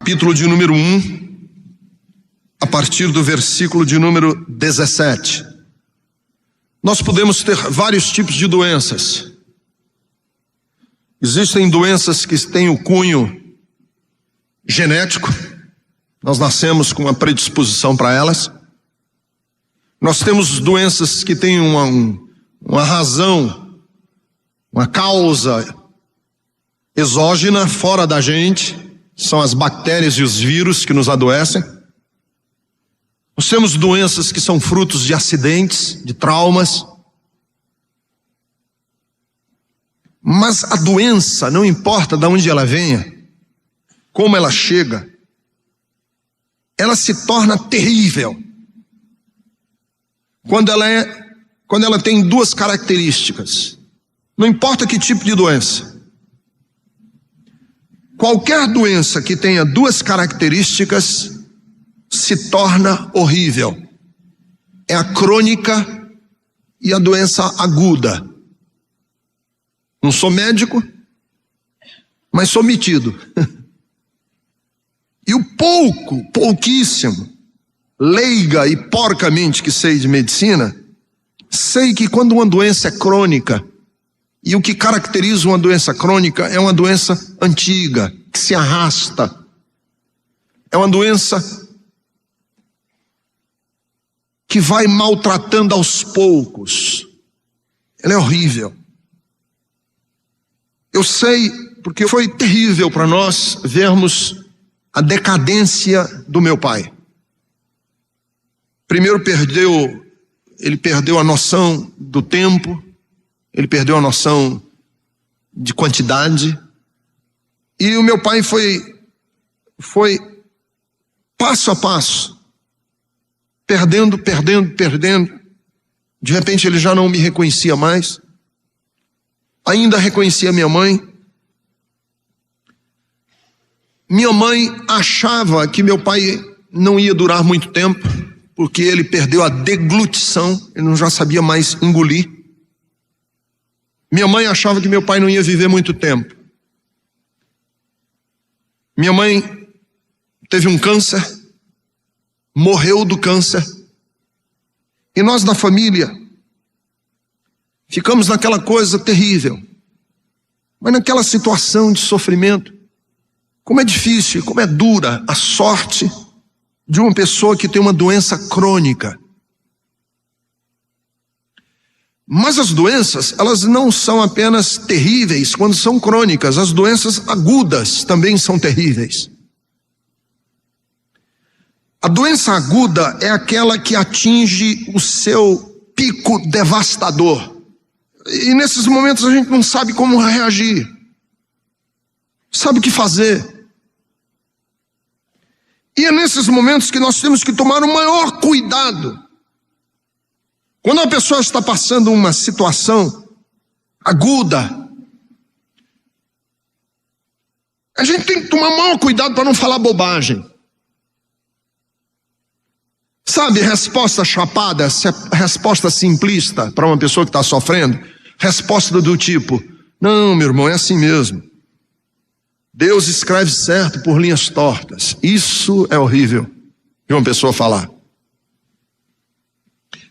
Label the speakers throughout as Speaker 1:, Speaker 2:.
Speaker 1: capítulo de número 1, a partir do versículo de número 17. Nós podemos ter vários tipos de doenças. Existem doenças que têm o cunho genético, nós nascemos com uma predisposição para elas. Nós temos doenças que têm uma razão, uma causa exógena, fora da gente, são as bactérias e os vírus que nos adoecem. Nós temos doenças que são frutos de acidentes, de traumas. Mas a doença, não importa de onde ela venha, como ela chega, ela se torna terrível quando ela tem duas características. Não importa que tipo de doença. Qualquer doença que tenha duas características se torna horrível. É a crônica e a doença aguda. Não sou médico, mas sou metido. E o pouquíssimo, leiga e porcamente que sei de medicina, sei que quando uma doença é crônica, e o que caracteriza uma doença crônica é uma doença antiga, que se arrasta. É uma doença que vai maltratando aos poucos. Ela é horrível. Eu sei, porque foi terrível para nós vermos a decadência do meu pai. Primeiro ele perdeu a noção do tempo, ele perdeu a noção de quantidade, e o meu pai foi passo a passo, perdendo. De repente ele já não me reconhecia mais, ainda reconhecia minha mãe. Minha mãe achava que meu pai não ia durar muito tempo, porque ele perdeu a deglutição, ele não já sabia mais engolir. Minha mãe achava que meu pai não ia viver muito tempo. Minha mãe teve um câncer, morreu do câncer, e nós da família ficamos naquela coisa terrível, mas naquela situação de sofrimento. Como é difícil, como é dura a sorte de uma pessoa que tem uma doença crônica. Mas as doenças, elas não são apenas terríveis quando são crônicas, as doenças agudas também são terríveis. A doença aguda é aquela que atinge o seu pico devastador. E nesses momentos a gente não sabe como reagir, sabe o que fazer. E é nesses momentos que nós temos que tomar o maior cuidado. Quando a pessoa está passando uma situação aguda, a gente tem que tomar o maior cuidado para não falar bobagem. Sabe, resposta chapada, resposta simplista para uma pessoa que está sofrendo, resposta do tipo: não, meu irmão, é assim mesmo. Deus escreve certo por linhas tortas. Isso é horrível de uma pessoa falar.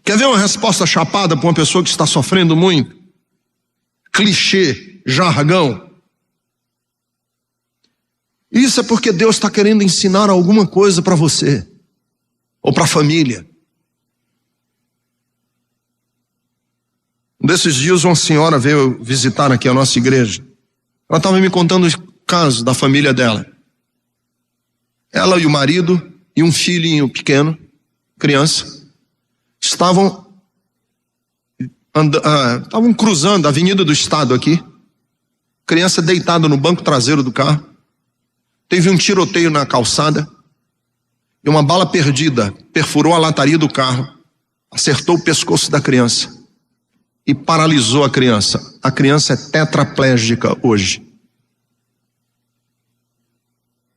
Speaker 1: Quer ver uma resposta chapada para uma pessoa que está sofrendo muito? Clichê, jargão. Isso é porque Deus está querendo ensinar alguma coisa para você, ou para a família. Um desses dias uma senhora veio visitar aqui a nossa igreja. Ela estava me contando o caso da família dela. Ela e o marido e um filhinho pequeno, criança, estavam cruzando a Avenida do Estado aqui, criança deitada no banco traseiro do carro, teve um tiroteio na calçada, e uma bala perdida perfurou a lataria do carro, acertou o pescoço da criança, e paralisou a criança. A criança é tetraplégica hoje.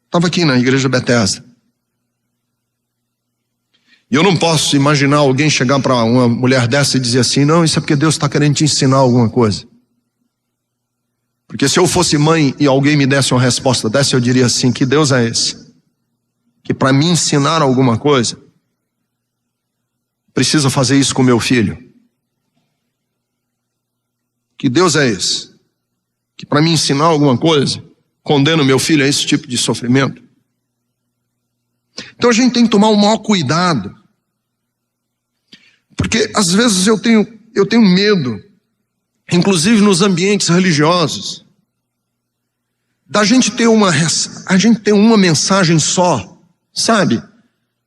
Speaker 1: Estava aqui na igreja Bethesda. E eu não posso imaginar alguém chegar para uma mulher dessa e dizer assim: não, isso é porque Deus está querendo te ensinar alguma coisa. Porque se eu fosse mãe e alguém me desse uma resposta dessa, eu diria assim: que Deus é esse? que para me ensinar alguma coisa, precisa fazer isso com meu filho? Que Deus é esse? Que para me ensinar alguma coisa, condena o meu filho a esse tipo de sofrimento? Então a gente tem que tomar o maior cuidado. Porque às vezes eu tenho medo, inclusive nos ambientes religiosos, da gente ter uma mensagem só, sabe?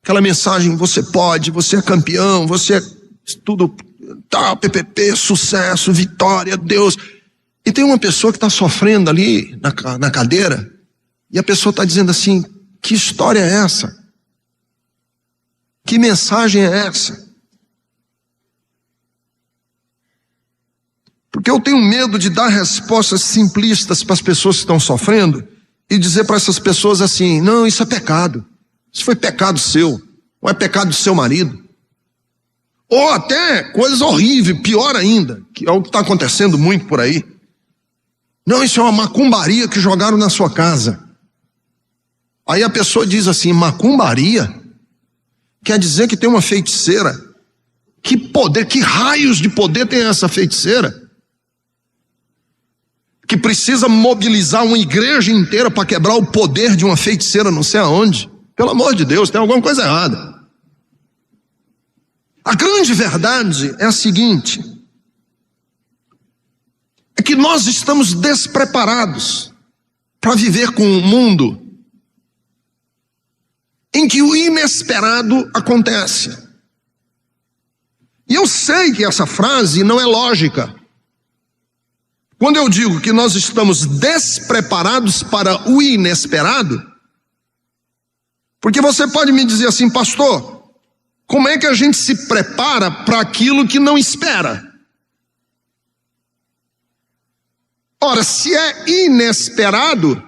Speaker 1: Aquela mensagem: você pode, você é campeão, você é tudo, tá, PPP, sucesso, vitória, Deus. E tem uma pessoa que está sofrendo ali na cadeira, e a pessoa está dizendo assim: que história é essa? Que mensagem é essa? Porque eu tenho medo de dar respostas simplistas para as pessoas que estão sofrendo e dizer para essas pessoas assim: não, isso é pecado. Isso foi pecado seu, ou é pecado do seu marido. Ou até coisas horríveis, pior ainda, que é o que está acontecendo muito por aí. Não, isso é uma macumbaria que jogaram na sua casa. Aí a pessoa diz assim: macumbaria? Quer dizer que tem uma feiticeira? Que poder, que raios de poder tem essa feiticeira? Que precisa mobilizar uma igreja inteira para quebrar o poder de uma feiticeira não sei aonde? Pelo amor de Deus, tem alguma coisa errada. A grande verdade é a seguinte: é que nós estamos despreparados para viver com um mundo em que o inesperado acontece. E eu sei que essa frase não é lógica. Quando eu digo que nós estamos despreparados para o inesperado, porque você pode me dizer assim: pastor, como é que a gente se prepara para aquilo que não espera? Ora, se é inesperado,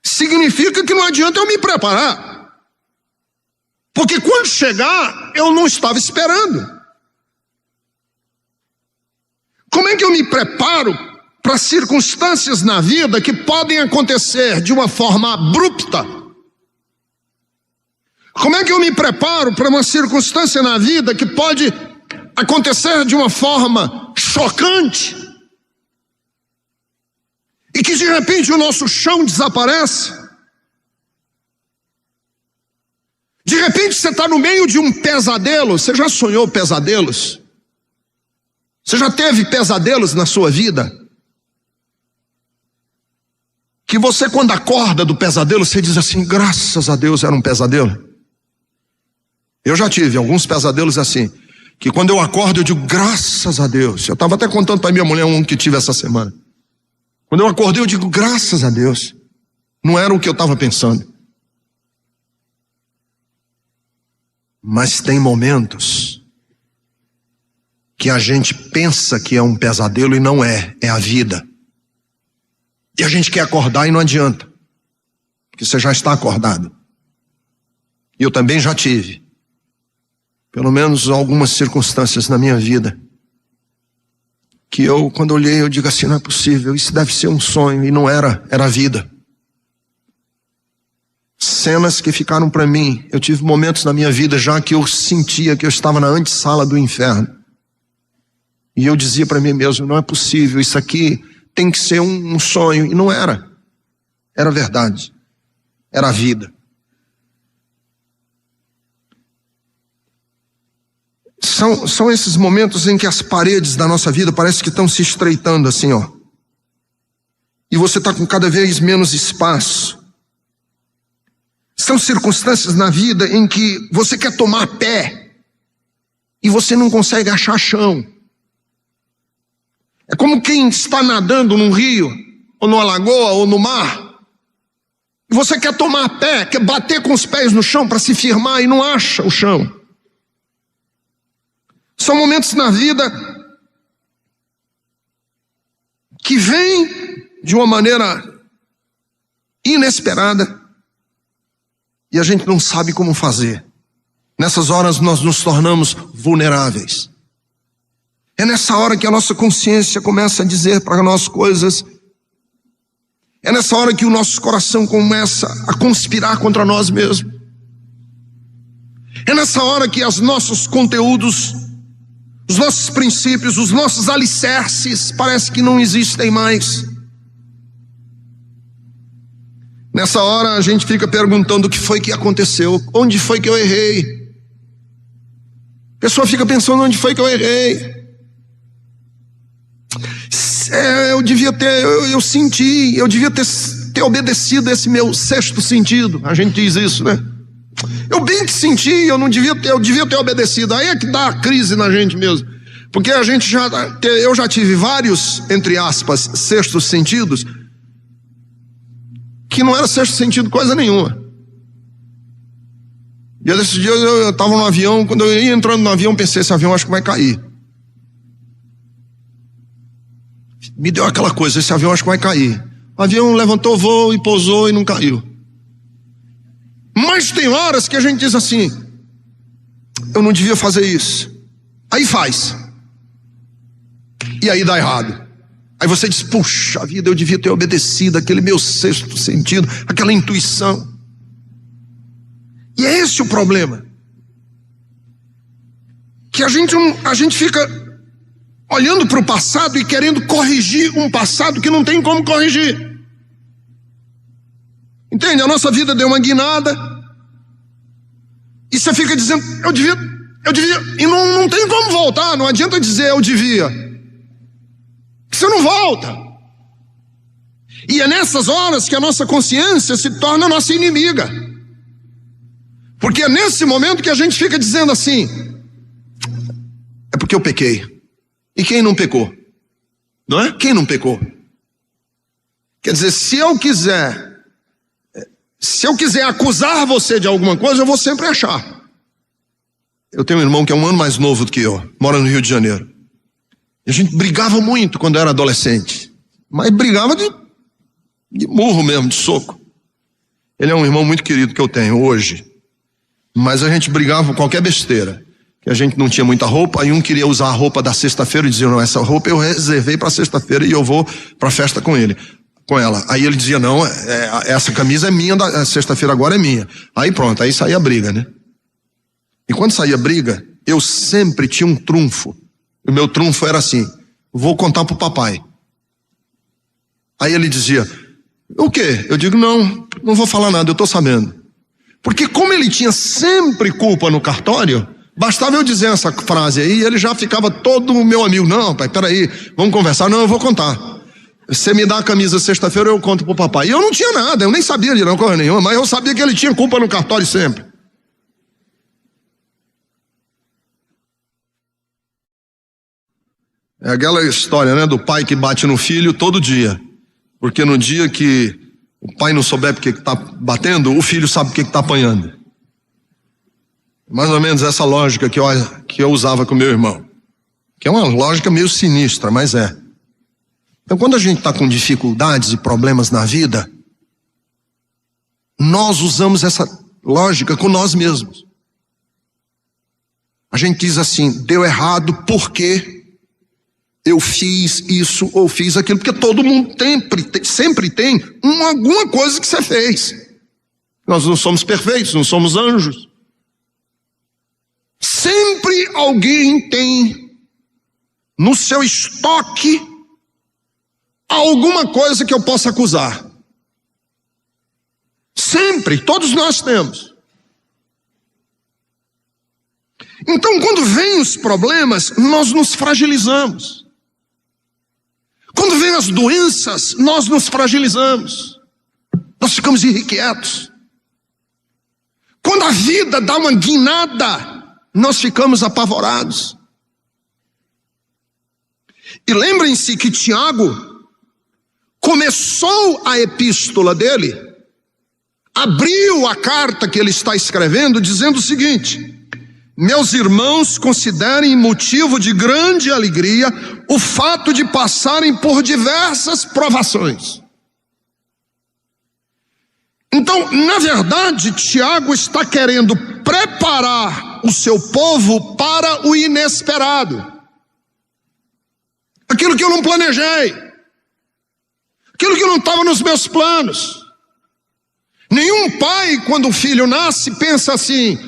Speaker 1: significa que não adianta eu me preparar, porque quando chegar, eu não estava esperando. Como é que eu me preparo para circunstâncias na vida que podem acontecer de uma forma abrupta? Como é que eu me preparo para uma circunstância na vida que pode acontecer de uma forma chocante? E que de repente o nosso chão desaparece? De repente você está no meio de um pesadelo. Você já sonhou pesadelos? Você já teve pesadelos na sua vida? Que você, quando acorda do pesadelo, você diz assim: graças a Deus era um pesadelo. Eu já tive alguns pesadelos assim, que quando eu acordo eu digo: graças a Deus. Eu estava até contando para minha mulher um que tive essa semana. Quando eu acordei eu digo: graças a Deus. Não era o que eu estava pensando. Mas tem momentos que a gente pensa que é um pesadelo e não é, é a vida. E a gente quer acordar e não adianta, porque você já está acordado. E eu também já tive, pelo menos algumas circunstâncias na minha vida, que eu, quando olhei, eu digo assim: não é possível, isso deve ser um sonho, e não era, era a vida. Cenas que ficaram para mim. Eu tive momentos na minha vida já que eu sentia que eu estava na antessala do inferno. E eu dizia para mim mesmo: não é possível, isso aqui tem que ser um sonho. E não era. Era verdade. Era a vida. São esses momentos em que as paredes da nossa vida parece que estão se estreitando assim, ó. E você está com cada vez menos espaço. São circunstâncias na vida em que você quer tomar pé e você não consegue achar chão. É como quem está nadando num rio, ou numa lagoa, ou no mar. E você quer tomar pé, quer bater com os pés no chão para se firmar e não acha o chão. São momentos na vida que vêm de uma maneira inesperada e a gente não sabe como fazer. Nessas horas nós nos tornamos vulneráveis. É nessa hora que a nossa consciência começa a dizer para nós coisas. É nessa hora que o nosso coração começa a conspirar contra nós mesmos. É nessa hora que os nossos conteúdos, os nossos princípios, os nossos alicerces parece que não existem mais. Nessa hora a gente fica perguntando o que foi que aconteceu, onde foi que eu errei. A pessoa fica pensando onde foi que eu errei. Eu devia ter, eu senti, eu devia ter obedecido esse meu sexto sentido. A gente diz isso, né? Eu bem que senti, eu devia ter obedecido. Aí é que dá a crise na gente mesmo. Porque eu já tive vários, entre aspas, sextos sentidos, que não era sexto sentido coisa nenhuma. E desses dias eu estava no avião, quando eu ia entrando no avião, pensei, esse avião acho que vai cair. Me deu aquela coisa, esse avião acho que vai cair. O avião levantou voo e pousou e não caiu. Mas tem horas que a gente diz assim, eu não devia fazer isso. Aí faz. E aí dá errado. Aí você diz, puxa vida, eu devia ter obedecido aquele meu sexto sentido, aquela intuição. E é esse o problema. Que a gente fica olhando para o passado e querendo corrigir um passado que não tem como corrigir. Entende? A nossa vida deu uma guinada e você fica dizendo, eu devia, e não tem como voltar, não adianta dizer eu devia, que você não volta. E é nessas horas que a nossa consciência se torna nossa inimiga, porque é nesse momento que a gente fica dizendo assim, é porque eu pequei. E quem não pecou? Não é? Quem não pecou? Quer dizer, se eu quiser acusar você de alguma coisa, eu vou sempre achar. Eu tenho um irmão que é 1 ano mais novo do que eu, mora no Rio de Janeiro. E a gente brigava muito quando eu era adolescente. Mas brigava de murro mesmo, de soco. Ele é um irmão muito querido que eu tenho hoje. Mas a gente brigava por qualquer besteira. Que a gente não tinha muita roupa, aí um queria usar a roupa da sexta-feira e dizia, não, essa roupa eu reservei para sexta-feira e eu vou para a festa com ela. Aí ele dizia, não, essa camisa é minha, sexta-feira agora é minha. Aí pronto, aí saía a briga, né? E quando saía a briga, eu sempre tinha um trunfo. O meu trunfo era assim, vou contar pro papai. Aí ele dizia, o quê? Eu digo, não vou falar nada, eu tô sabendo. Porque como ele tinha sempre culpa no cartório, bastava eu dizer essa frase aí e ele já ficava todo meu amigo. Não, pai, peraí, vamos conversar. Não, eu vou contar. Você me dá a camisa sexta-feira, eu conto pro papai. E eu não tinha nada, eu nem sabia de não coisa nenhuma, mas eu sabia que ele tinha culpa no cartório sempre. É aquela história, né, do pai que bate no filho todo dia. Porque no dia que o pai não souber porque que tá batendo, o filho sabe porque que tá apanhando. Mais ou menos essa lógica que eu usava com meu irmão. Que é uma lógica meio sinistra, mas é. Então quando a gente está com dificuldades e problemas na vida, nós usamos essa lógica com nós mesmos. A gente diz assim, deu errado porque eu fiz isso ou fiz aquilo, porque todo mundo sempre tem alguma coisa que você fez. Nós não somos perfeitos, não somos anjos. Sempre alguém tem no seu estoque alguma coisa que eu possa acusar. Sempre, todos nós temos. Então, quando vêm os problemas, nós nos fragilizamos. Quando vêm as doenças, nós nos fragilizamos. Nós ficamos irrequietos. Quando a vida dá uma guinada, nós ficamos apavorados. E lembrem-se que Tiago começou a epístola dele, abriu a carta que ele está escrevendo, dizendo o seguinte: meus irmãos, considerem motivo de grande alegria o fato de passarem por diversas provações. Então, na verdade, Tiago está querendo preparar o seu povo para o inesperado. Aquilo que eu não planejei. aquilo que não estava nos meus planos. Nenhum pai, quando o filho nasce, pensa assim: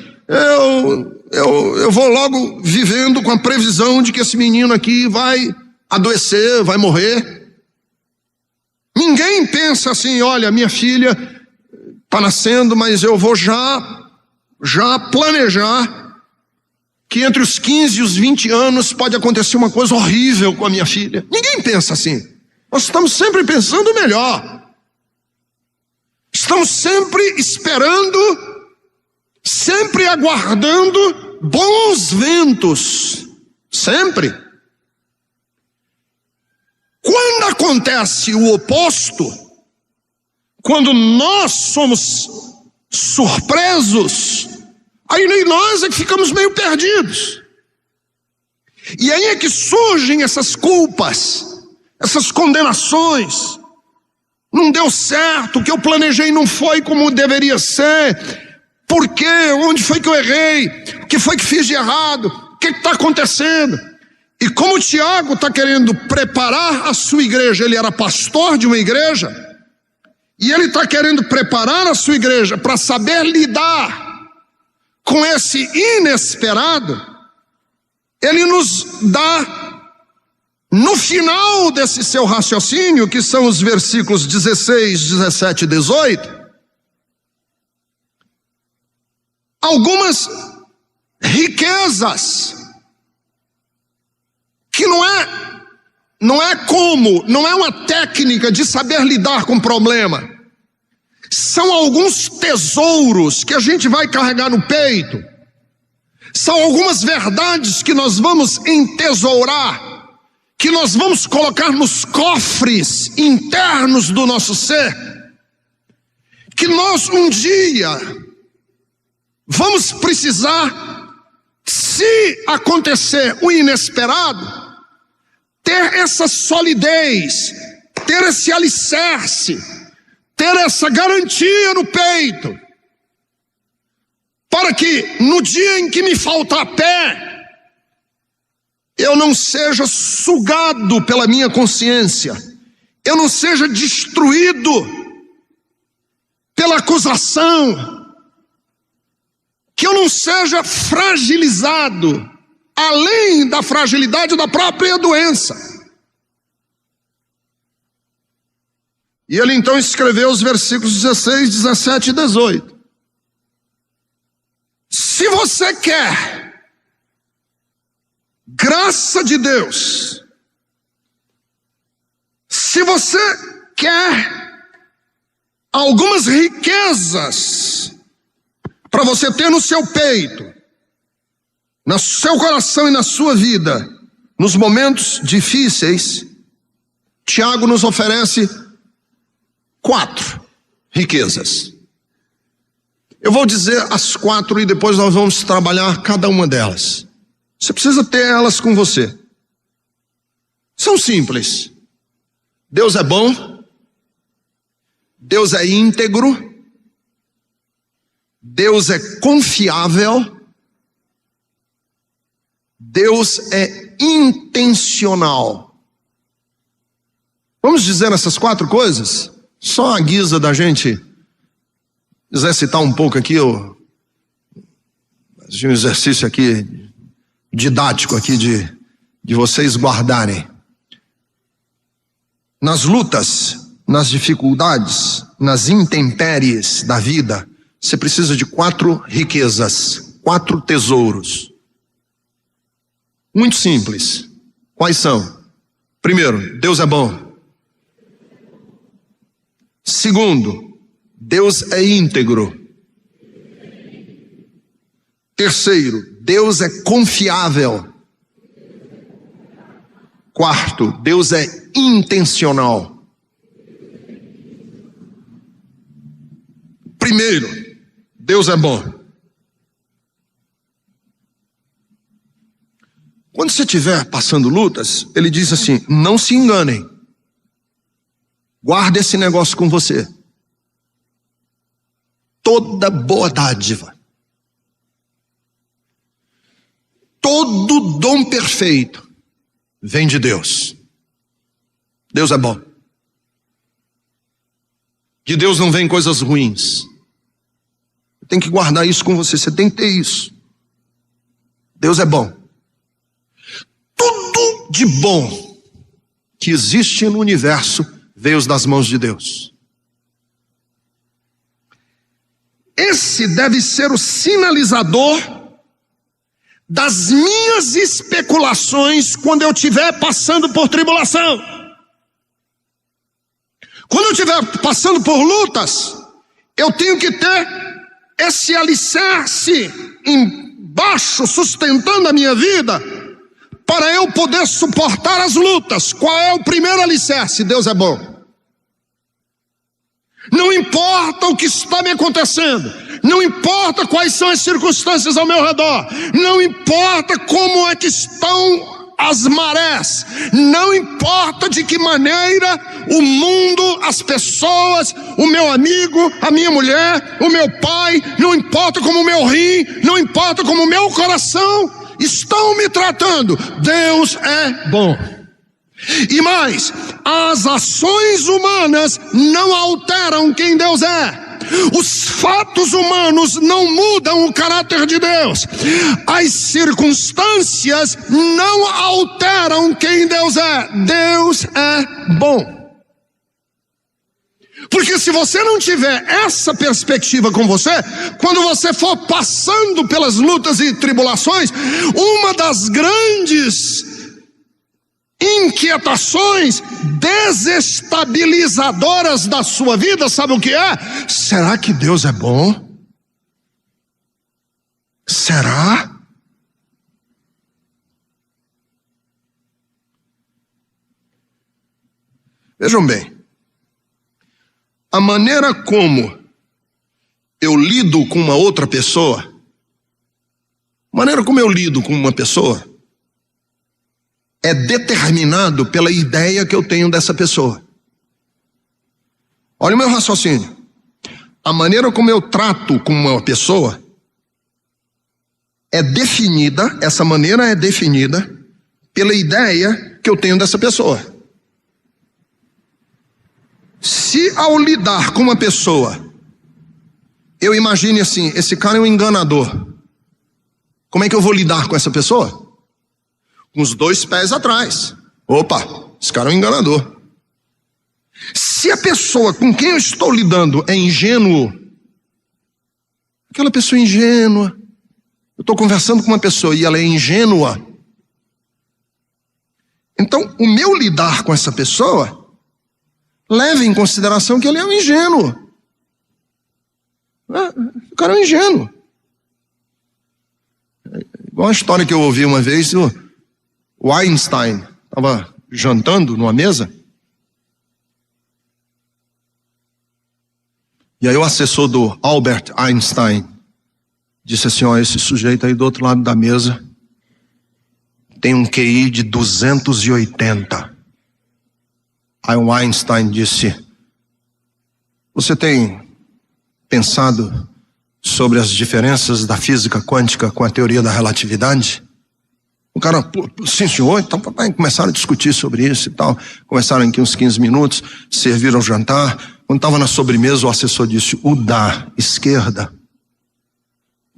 Speaker 1: eu vou logo vivendo com a previsão de que esse menino aqui vai adoecer, vai morrer. Ninguém pensa assim: olha, minha filha está nascendo, mas eu vou já planejar que entre os 15 e os 20 anos pode acontecer uma coisa horrível com a minha filha. Ninguém pensa assim. Nós estamos sempre pensando melhor. Estamos sempre esperando, sempre aguardando bons ventos. Sempre. Quando acontece o oposto, quando nós somos surpresos, aí nem nós é que ficamos meio perdidos. E aí é que surgem essas culpas, essas condenações. Não deu certo, o que eu planejei não foi como deveria ser. Por quê? Onde foi que eu errei? O que foi que fiz de errado? O que está acontecendo? E como o Tiago está querendo preparar a sua igreja, ele era pastor de uma igreja, e ele está querendo preparar a sua igreja para saber lidar com esse inesperado, ele nos dá, no final desse seu raciocínio, que são os versículos 16, 17 e 18, algumas riquezas que não é uma técnica de saber lidar com o problema. São alguns tesouros que a gente vai carregar no peito. São algumas verdades que nós vamos entesourar, que nós vamos colocar nos cofres internos do nosso ser, que nós um dia vamos precisar, se acontecer o inesperado, ter essa solidez, ter esse alicerce, ter essa garantia no peito, para que no dia em que me faltar pé, eu não seja sugado pela minha consciência, eu não seja destruído pela acusação, que eu não seja fragilizado, além da fragilidade da própria doença. E ele então escreveu os versículos 16, 17 e 18. Se você quer graça de Deus, se você quer algumas riquezas para você ter no seu peito, no seu coração e na sua vida, nos momentos difíceis, Tiago nos oferece 4 riquezas. Eu vou dizer as 4 e depois nós vamos trabalhar cada uma delas. Você precisa ter elas com você. São simples. Deus é bom, Deus é íntegro, Deus é confiável, Deus é intencional. Vamos dizer essas 4 coisas? Só a guisa da gente exercitar um pouco aqui, um exercício aqui didático aqui de vocês guardarem. Nas lutas, nas dificuldades, nas intempéries da vida, você precisa de 4 riquezas, 4 tesouros. Muito simples. Quais são? Primeiro, Deus é bom. Segundo, Deus é íntegro. Terceiro, Deus é confiável. Quarto, Deus é intencional. Primeiro, Deus é bom. Quando você estiver passando lutas, ele diz assim: não se enganem. Guarda esse negócio com você. Toda boa dádiva, todo dom perfeito vem de Deus. Deus é bom. De Deus não vem coisas ruins. Tem que guardar isso com você, você tem que ter isso. Deus é bom. Tudo de bom que existe no universo veio das mãos de Deus. Esse deve ser o sinalizador das minhas especulações quando eu estiver passando por tribulação. Quando eu estiver passando por lutas, eu tenho que ter esse alicerce embaixo, sustentando a minha vida, para eu poder suportar as lutas. Qual é o primeiro alicerce? Deus é bom. Não importa o que está me acontecendo, não importa quais são as circunstâncias ao meu redor, não importa como é que estão as marés, não importa de que maneira o mundo, as pessoas, o meu amigo, a minha mulher, o meu pai, não importa como o meu rim, não importa como o meu coração estão me tratando, Deus é bom. E mais, as ações humanas não alteram quem Deus é. Os fatos humanos não mudam o caráter de Deus. As circunstâncias não alteram quem Deus é. Deus é bom. Porque se você não tiver essa perspectiva com você, quando você for passando pelas lutas e tribulações, uma das grandes inquietações desestabilizadoras da sua vida, sabe o que é? Será que Deus é bom? Será? Vejam bem, a maneira como eu lido com uma outra pessoa, a maneira como eu lido com uma pessoa, é determinado pela ideia que eu tenho dessa pessoa. Olha o meu raciocínio. A maneira como eu trato com uma pessoa é definida, essa maneira é definida pela ideia que eu tenho dessa pessoa. Se ao lidar com uma pessoa, eu imagine assim, esse cara é um enganador, como é que eu vou lidar com essa pessoa? Com os dois pés atrás. Opa, esse cara é um enganador. Se a pessoa com quem eu estou lidando é ingênuo, aquela pessoa ingênua, eu estou conversando com uma pessoa e ela é ingênua, então o meu lidar com essa pessoa leva em consideração que ele é um ingênuo. O cara é um ingênuo. Igual a história que eu ouvi uma vez, o Einstein estava jantando numa mesa, e aí o assessor do Albert Einstein disse assim, ó, esse sujeito aí do outro lado da mesa tem um QI de 280. Aí o Einstein disse, você tem pensado sobre as diferenças da física quântica com a teoria da relatividade? O cara, sim senhor, então papai, começaram a discutir sobre isso e tal, conversaram aqui uns 15 minutos, serviram o jantar, quando estava na sobremesa o assessor disse, o da esquerda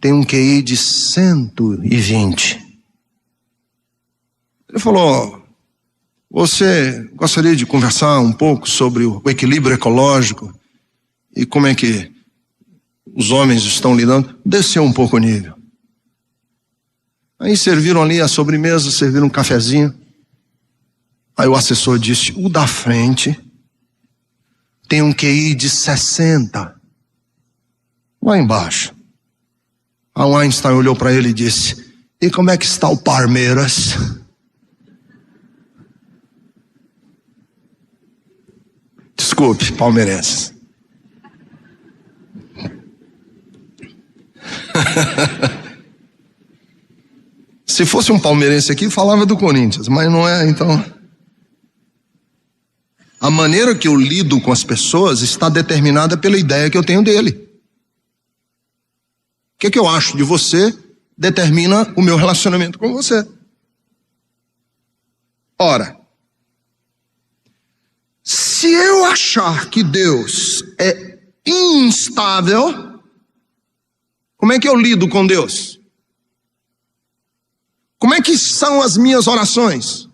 Speaker 1: tem um QI de 120. Ele falou, você gostaria de conversar um pouco sobre o equilíbrio ecológico e como é que os homens estão lidando? Desceu um pouco o nível. Aí serviram ali a sobremesa, serviram um cafezinho. Aí o assessor disse, o da frente tem um QI de 60. Lá embaixo. Aí o Einstein olhou para ele e disse, e como é que está o Palmeiras? Desculpe, palmeirenses. Se fosse um palmeirense aqui, falava do Corinthians, mas não é, então. A maneira que eu lido com as pessoas está determinada pela ideia que eu tenho dele. O que eu acho de você determina o meu relacionamento com você. Ora, se Se eu achar que Deus é instável, como é que eu lido com Deus? Como é que são as minhas orações?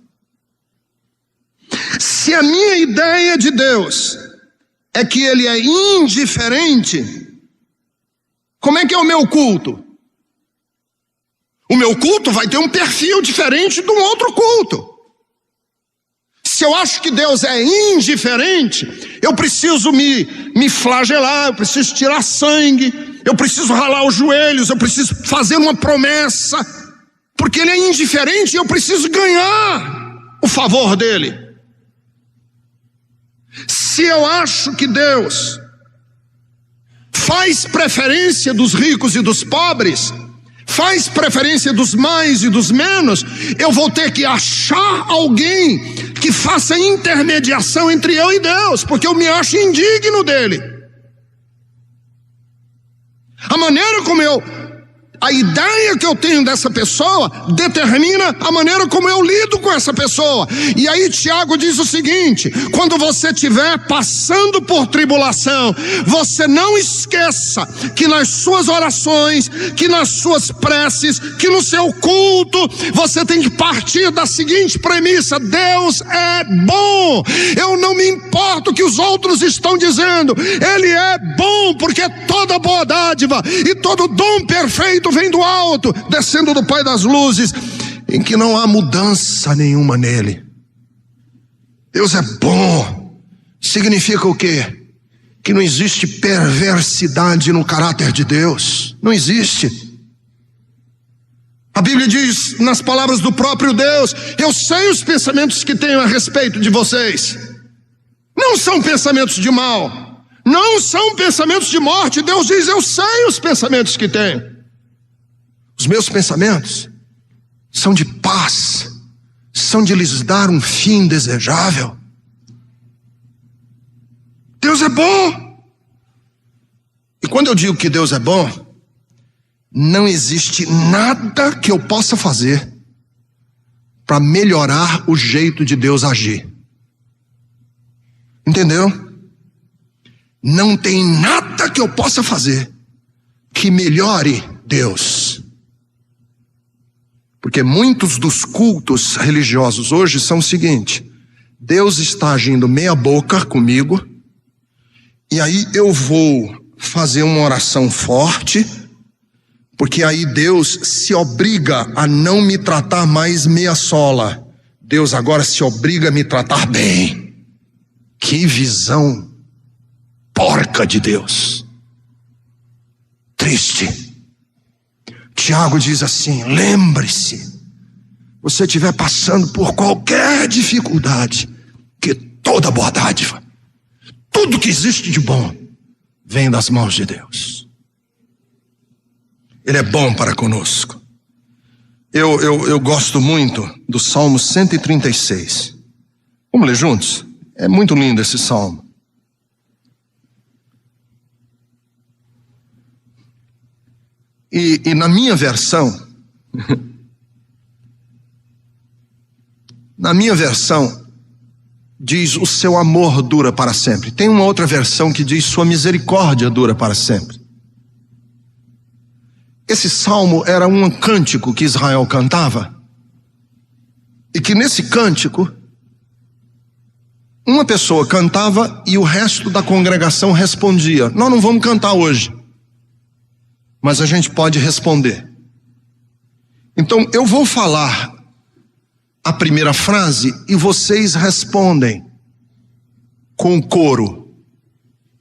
Speaker 1: Se a minha ideia de Deus é que Ele é indiferente, como é que é o meu culto? O meu culto vai ter um perfil diferente de um outro culto. Se eu acho que Deus é indiferente, eu preciso me flagelar, eu preciso tirar sangue, eu preciso ralar os joelhos, eu preciso fazer uma promessa, porque Ele é indiferente e eu preciso ganhar o favor dEle. Se eu acho que Deus faz preferência dos ricos e dos pobres, faz preferência dos mais e dos menos, eu vou ter que achar alguém que faça intermediação entre eu e Deus, porque eu me acho indigno dele. A ideia que eu tenho dessa pessoa determina a maneira como eu lido com essa pessoa. E aí Tiago diz o seguinte: quando você estiver passando por tribulação, você não esqueça que nas suas orações, que nas suas preces, que no seu culto, você tem que partir da seguinte premissa: Deus é bom. Eu não me importo o que os outros estão dizendo, Ele é bom, porque toda boa dádiva e todo dom perfeito vem do alto, descendo do Pai das luzes, em que não há mudança nenhuma nele. Deus é bom. Significa o quê? Que não existe perversidade no caráter de Deus. Não existe. A Bíblia diz nas palavras do próprio Deus: eu sei os pensamentos que tenho a respeito de vocês. Não são pensamentos de mal, não são pensamentos de morte. Deus diz: eu sei os pensamentos que tenho. Os meus pensamentos são de paz, são de lhes dar um fim desejável. Deus é bom. E quando eu digo que Deus é bom, não existe nada que eu possa fazer para melhorar o jeito de Deus agir. Entendeu? Não tem nada que eu possa fazer que melhore Deus. Porque muitos dos cultos religiosos hoje são o seguinte: Deus está agindo meia boca comigo, e aí eu vou fazer uma oração forte, porque aí Deus se obriga a não me tratar mais meia sola. Deus agora se obriga a me tratar bem. Que visão porca de Deus. Triste. Tiago diz assim: lembre-se, você estiver passando por qualquer dificuldade, que toda boa dádiva, tudo que existe de bom, vem das mãos de Deus. Ele é bom para conosco. Eu gosto muito do Salmo 136. Vamos ler juntos? É muito lindo esse salmo. E na minha versão, diz: o seu amor dura para sempre. Tem uma outra versão que diz: sua misericórdia dura para sempre. Esse salmo era um cântico que Israel cantava, e que nesse cântico, uma pessoa cantava e o resto da congregação respondia. Nós não vamos cantar hoje, mas a gente pode responder. Então eu vou falar a primeira frase e vocês respondem com o coro.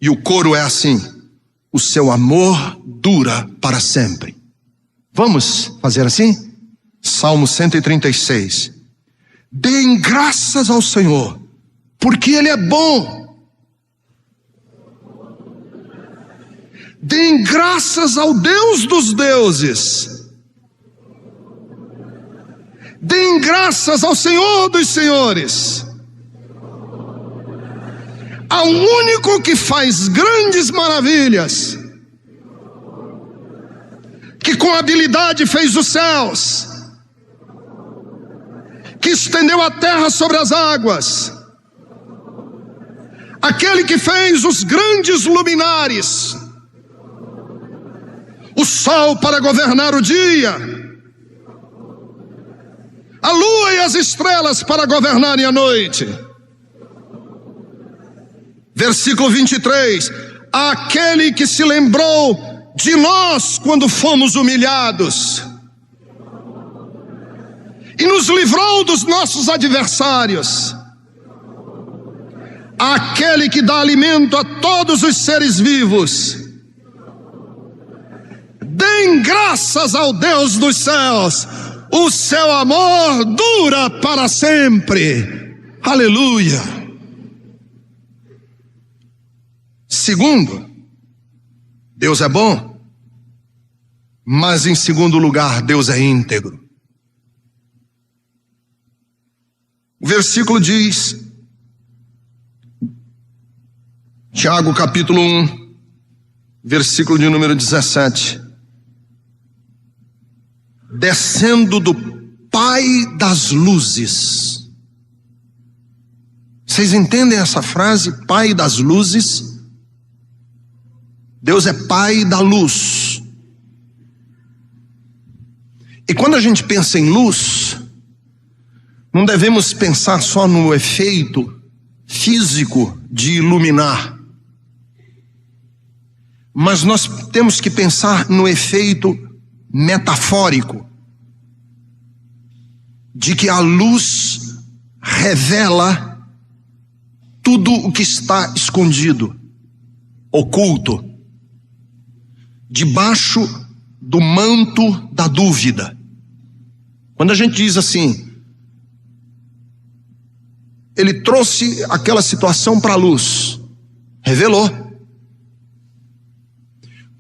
Speaker 1: E o coro é assim: o seu amor dura para sempre. Vamos fazer assim? Salmo 136. Deem graças ao Senhor, porque Ele é bom. Deem graças ao Deus dos deuses. Deem graças ao Senhor dos senhores, ao único que faz grandes maravilhas, que com habilidade fez os céus, que estendeu a terra sobre as águas, aquele que fez os grandes luminares, o sol para governar o dia, a lua e as estrelas para governarem a noite. Versículo 23, aquele que se lembrou de nós quando fomos humilhados e nos livrou dos nossos adversários, aquele que dá alimento a todos os seres vivos. Deem graças ao Deus dos céus, o seu amor dura para sempre. Aleluia. Segundo, Deus é bom, mas em segundo lugar, Deus é íntegro. O versículo diz, Tiago capítulo 1, versículo de número 17, descendo do Pai das luzes. Vocês entendem essa frase, Pai das luzes? Deus é Pai da luz. E quando a gente pensa em luz, não devemos pensar só no efeito físico de iluminar, mas nós temos que pensar no efeito metafórico, de que a luz revela tudo o que está escondido, oculto, debaixo do manto da dúvida. Quando a gente diz assim, ele trouxe aquela situação para a luz, revelou.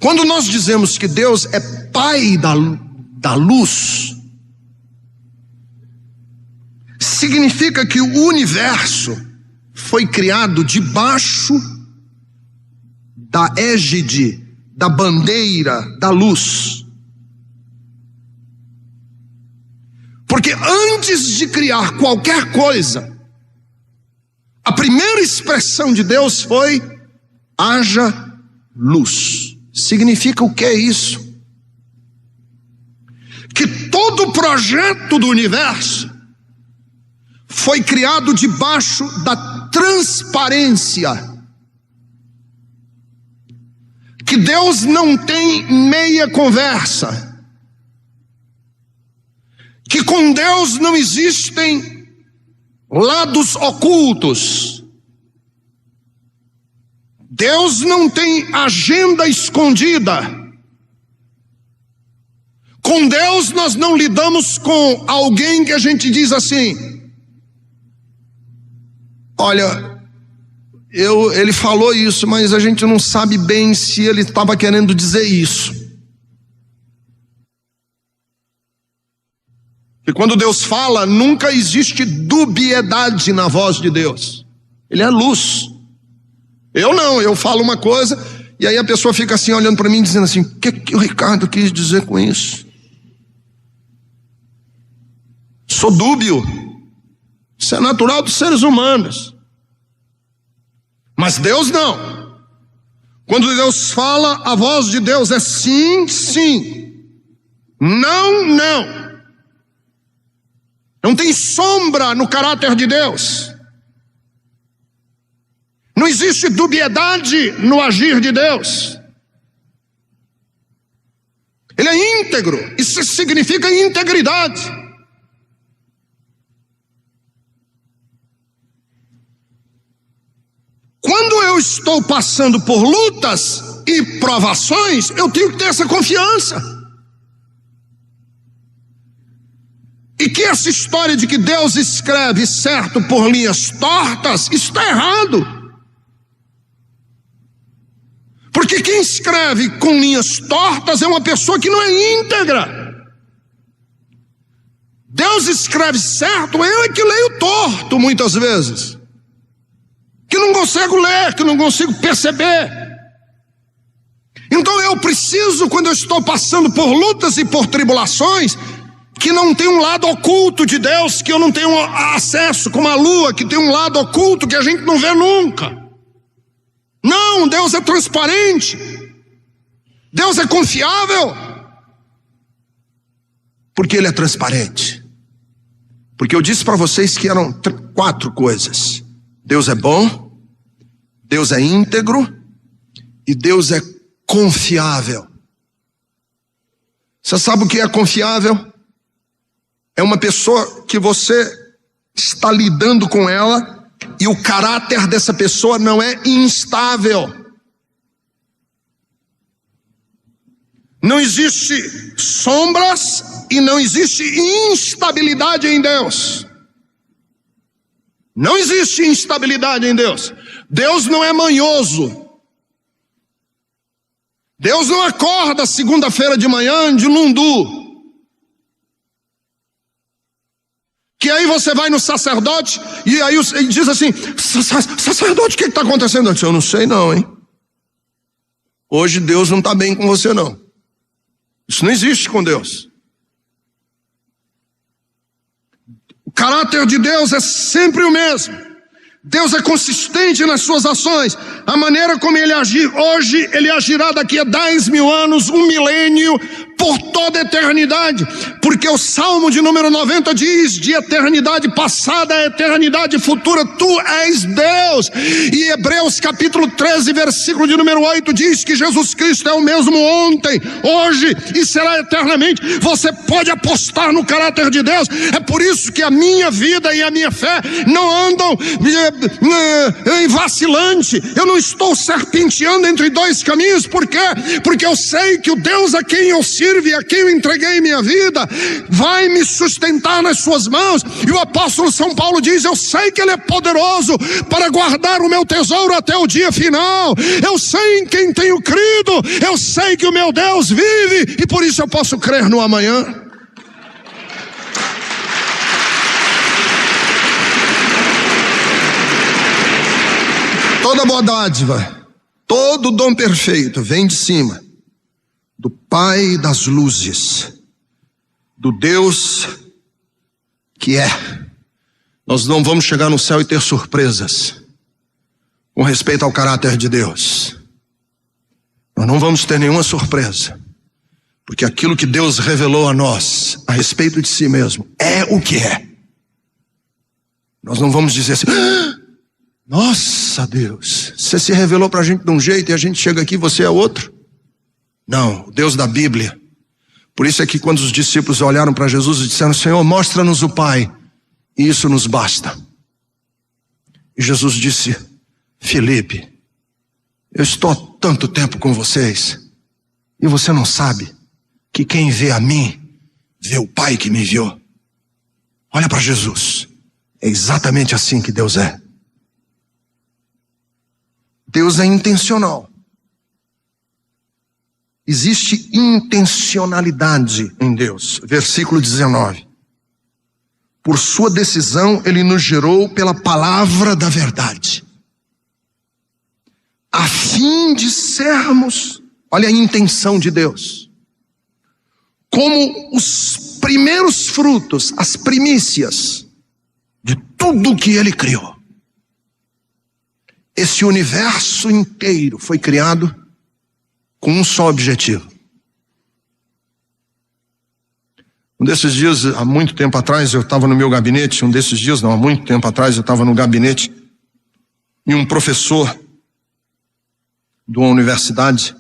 Speaker 1: Quando nós dizemos que Deus é Pai da luz, significa que o universo foi criado debaixo da égide, da bandeira da luz. Porque antes de criar qualquer coisa, a primeira expressão de Deus foi: haja luz. Significa o que é isso? Que todo o projeto do universo foi criado debaixo da transparência. Que Deus não tem meia conversa. Que com Deus não existem lados ocultos. Deus não tem agenda escondida. Com Deus nós não lidamos com alguém que a gente diz assim: olha, ele falou isso, mas a gente não sabe bem se ele estava querendo dizer isso. E quando Deus fala, nunca existe dubiedade na voz de Deus. Ele é luz. Eu falo uma coisa e aí a pessoa fica assim olhando para mim dizendo assim: o que o Ricardo quis dizer com isso? Sou dúbio. Isso é natural dos seres humanos. Mas Deus não. Quando Deus fala, a voz de Deus é sim, sim. Não, não. Não tem sombra no caráter de Deus. Não existe dubiedade no agir de Deus. Ele é íntegro. Isso significa integridade. Quando eu estou passando por lutas e provações, eu tenho que ter essa confiança. E que essa história de que Deus escreve certo por linhas tortas, isso está errado. Porque quem escreve com linhas tortas é uma pessoa que não é íntegra. Deus escreve certo, eu é que leio torto muitas vezes. Que não consigo ler, que não consigo perceber. Então eu preciso, quando eu estou passando por lutas e por tribulações, que não tem um lado oculto de Deus, que eu não tenho acesso, como a lua, que tem um lado oculto que a gente não vê nunca. Não, Deus é transparente. Deus é confiável. Por que Ele é transparente? Porque eu disse para vocês que eram 4 coisas. Deus é bom, Deus é íntegro e Deus é confiável. Você sabe o que é confiável? É uma pessoa que você está lidando com ela e o caráter dessa pessoa não é instável. Não existe sombras e não existe instabilidade em Deus. Não existe instabilidade em Deus. Deus não é manhoso. Deus não acorda segunda-feira de manhã de lundu. Que aí você vai no sacerdote e aí ele diz assim: sacerdote, o que está acontecendo? Eu disse: eu não sei não, hein? Hoje Deus não está bem com você não. Isso não existe com Deus. O caráter de Deus é sempre o mesmo. Deus é consistente nas suas ações. A maneira como Ele agir hoje, Ele agirá daqui a 10 mil anos, 1 milênio, por toda a eternidade. Porque o Salmo de número 90 diz: de eternidade passada a eternidade futura, Tu és Deus. E Hebreus capítulo 13, versículo de número 8 diz que Jesus Cristo é o mesmo ontem, hoje e será eternamente. Você pode apostar no caráter de Deus. É por isso que a minha vida e a minha fé não andam em vacilante. Eu não estou serpenteando entre 2 caminhos. Por quê? Porque eu sei que o Deus a quem eu sirvo e a quem eu entreguei minha vida vai me sustentar nas suas mãos. E o apóstolo São Paulo diz: eu sei que Ele é poderoso para guardar o meu tesouro até o dia final. Eu sei em quem tenho crido. Eu sei que o meu Deus vive e por isso eu posso crer no amanhã. Toda boa dádiva, todo dom perfeito vem de cima, do Pai das luzes, do Deus que é. Nós não vamos chegar no céu e ter surpresas com respeito ao caráter de Deus. Nós não vamos ter nenhuma surpresa, porque aquilo que Deus revelou a nós a respeito de si mesmo é o que é. Nós não vamos dizer assim: nossa Deus, você se revelou para a gente de um jeito e a gente chega aqui e você é outro. Não, o Deus da Bíblia. Por isso é que quando os discípulos olharam para Jesus e disseram: Senhor, mostra-nos o Pai, e isso nos basta. E Jesus disse: Filipe, eu estou há tanto tempo com vocês e você não sabe que quem vê a mim, vê o Pai que me enviou. Olha para Jesus. É exatamente assim que Deus é. Deus é intencional. Existe intencionalidade em Deus. Versículo 19. Por sua decisão, Ele nos gerou pela palavra da verdade, a fim de sermos, olha a intenção de Deus, como os primeiros frutos, as primícias de tudo que Ele criou. Esse universo inteiro foi criado com um só objetivo. Um desses dias, há muito tempo atrás, eu estava no meu gabinete, há muito tempo atrás eu estava no gabinete, e um professor de uma universidade,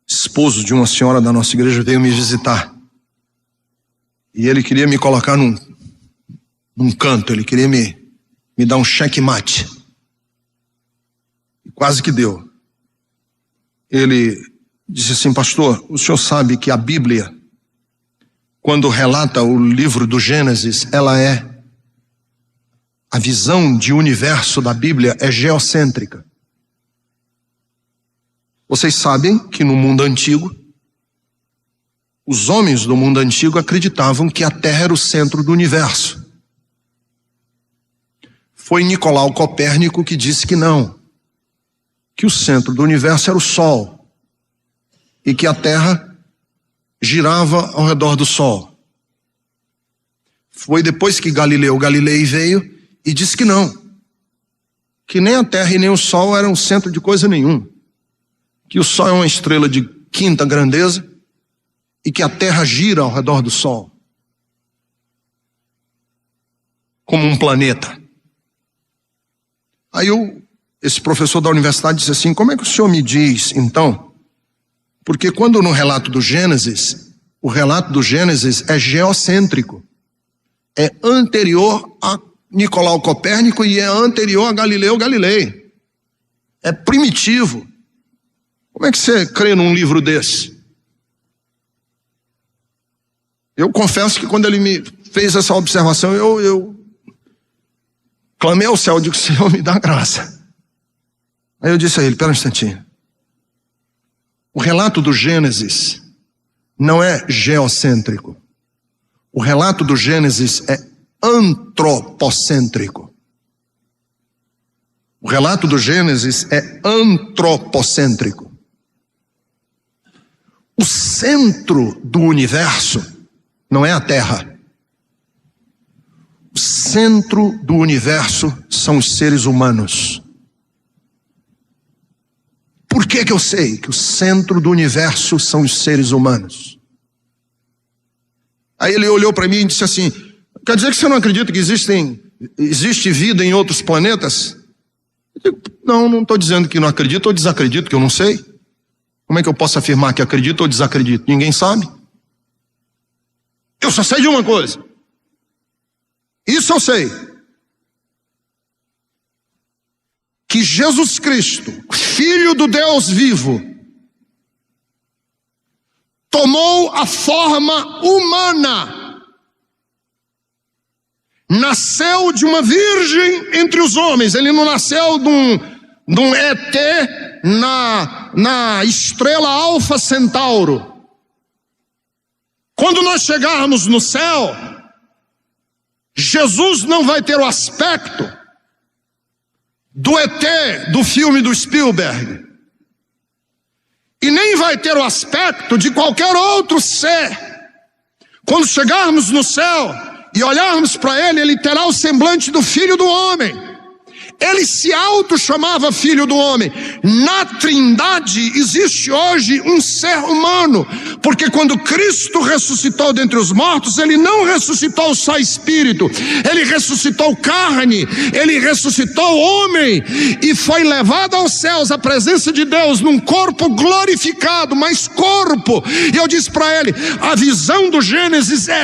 Speaker 1: esposo de uma senhora da nossa igreja, veio me visitar. E ele queria me colocar num canto, ele queria me dar um checkmate. Quase que deu. Ele disse assim: pastor, o senhor sabe que a Bíblia, quando relata o livro do Gênesis, a visão de universo da Bíblia é geocêntrica. Vocês sabem que no mundo antigo, os homens do mundo antigo acreditavam que a Terra era o centro do universo. Foi Nicolau Copérnico que disse que não, que o centro do universo era o Sol e que a Terra girava ao redor do Sol. Foi depois que Galileu Galilei veio e disse que não, que nem a Terra e nem o Sol eram centro de coisa nenhuma, que o Sol é uma estrela de quinta grandeza e que a Terra gira ao redor do Sol como um planeta. Aí esse professor da universidade disse assim: como é que o senhor me diz então? Porque quando no relato do Gênesis, o relato do Gênesis é geocêntrico, é anterior a Nicolau Copérnico e é anterior a Galileu Galilei, é primitivo. Como é que você crê num livro desse? Eu confesso que quando ele me fez essa observação, eu clamei ao céu, digo: Senhor, me dá graça. Aí eu disse a ele: pera um instantinho. O relato do Gênesis não é geocêntrico. O relato do Gênesis é antropocêntrico. O relato do Gênesis é antropocêntrico. O centro do universo não é a Terra. O centro do universo são os seres humanos. Por que eu sei que o centro do universo são os seres humanos? Aí ele olhou para mim e disse assim: quer dizer que você não acredita que existe vida em outros planetas? Eu digo: não estou dizendo que não acredito ou desacredito, que eu não sei. Como é que eu posso afirmar que acredito ou desacredito? Ninguém sabe. Eu só sei de uma coisa. Isso eu sei. Que Jesus Cristo, Filho do Deus vivo, tomou a forma humana, nasceu de uma virgem entre os homens. Ele não nasceu de um ET na estrela Alfa Centauro. Quando nós chegarmos no céu, Jesus não vai ter o aspecto do ET do filme do Spielberg, e nem vai ter o aspecto de qualquer outro ser. Quando chegarmos no céu e olharmos para ele, ele terá o semblante do Filho do Homem. Ele se auto-chamava Filho do Homem. Na Trindade existe hoje um ser humano, porque quando Cristo ressuscitou dentre os mortos, ele não ressuscitou só espírito, ele ressuscitou carne, ele ressuscitou homem e foi levado aos céus, à presença de Deus, num corpo glorificado, mas corpo. E eu disse para ele: a visão do Gênesis é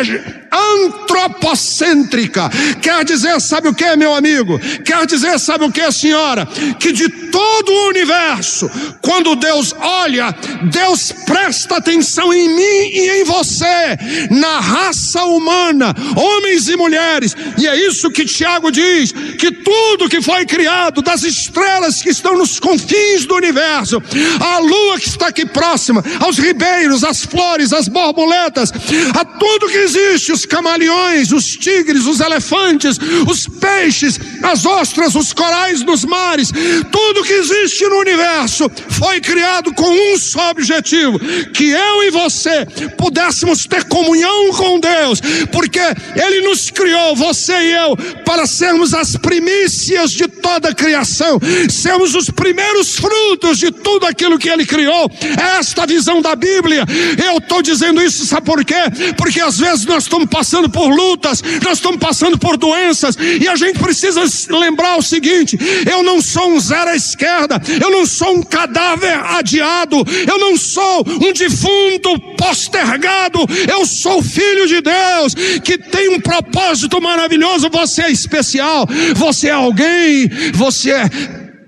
Speaker 1: antropocêntrica. Quer dizer, sabe o que, meu amigo? Quer dizer, sabe o que, senhora? Que de todo o universo, quando Deus olha, Deus presta atenção em mim e em você, na raça humana, homens e mulheres. E é isso que Tiago diz, que tudo que foi criado, das estrelas que estão nos confins do universo, a lua que está aqui próxima, aos ribeiros, às flores, às borboletas, a tudo que existe, os camaleões, os tigres, os elefantes, os peixes, as ostras, os corais nos mares, tudo que existe no universo foi criado com um só objetivo: que eu e você pudéssemos ter comunhão com Deus, porque Ele nos criou, você e eu, para sermos as primícias de toda a criação, sermos os primeiros frutos de tudo aquilo que Ele criou. Esta visão da Bíblia. Eu estou dizendo isso, sabe por quê? Porque às vezes nós estamos passando por lutas, nós estamos passando por doenças, e a gente precisa lembrar o seguinte: eu não sou um zero à esquerda, eu não sou um cadáver adiado, eu não sou um defunto postergado, eu sou filho de Deus, que tem um propósito maravilhoso. Você é especial, você é alguém, você é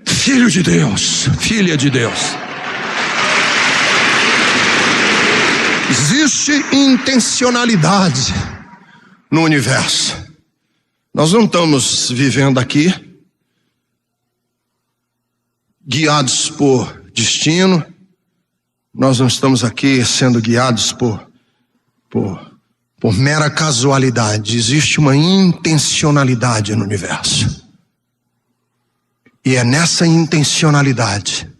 Speaker 1: filho de Deus, filha de Deus. Existe intencionalidade no universo. Nós não estamos vivendo aqui guiados por destino, nós não estamos aqui sendo guiados por mera casualidade. Existe uma intencionalidade no universo, e é nessa intencionalidade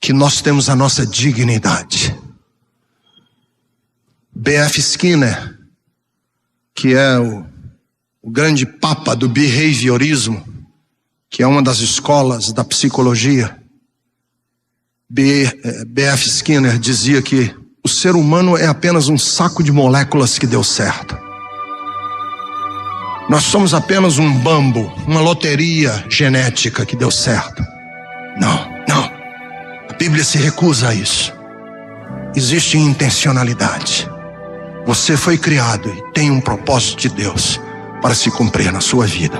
Speaker 1: que nós temos a nossa dignidade. B.F. Skinner, que é o grande papa do behaviorismo, que é uma das escolas da psicologia, B.F. Skinner dizia que o ser humano é apenas um saco de moléculas que deu certo. Nós somos apenas um bambu, uma loteria genética que deu certo. Não. A Bíblia se recusa a isso. Existe intencionalidade. Você foi criado e tem um propósito de Deus para se cumprir na sua vida.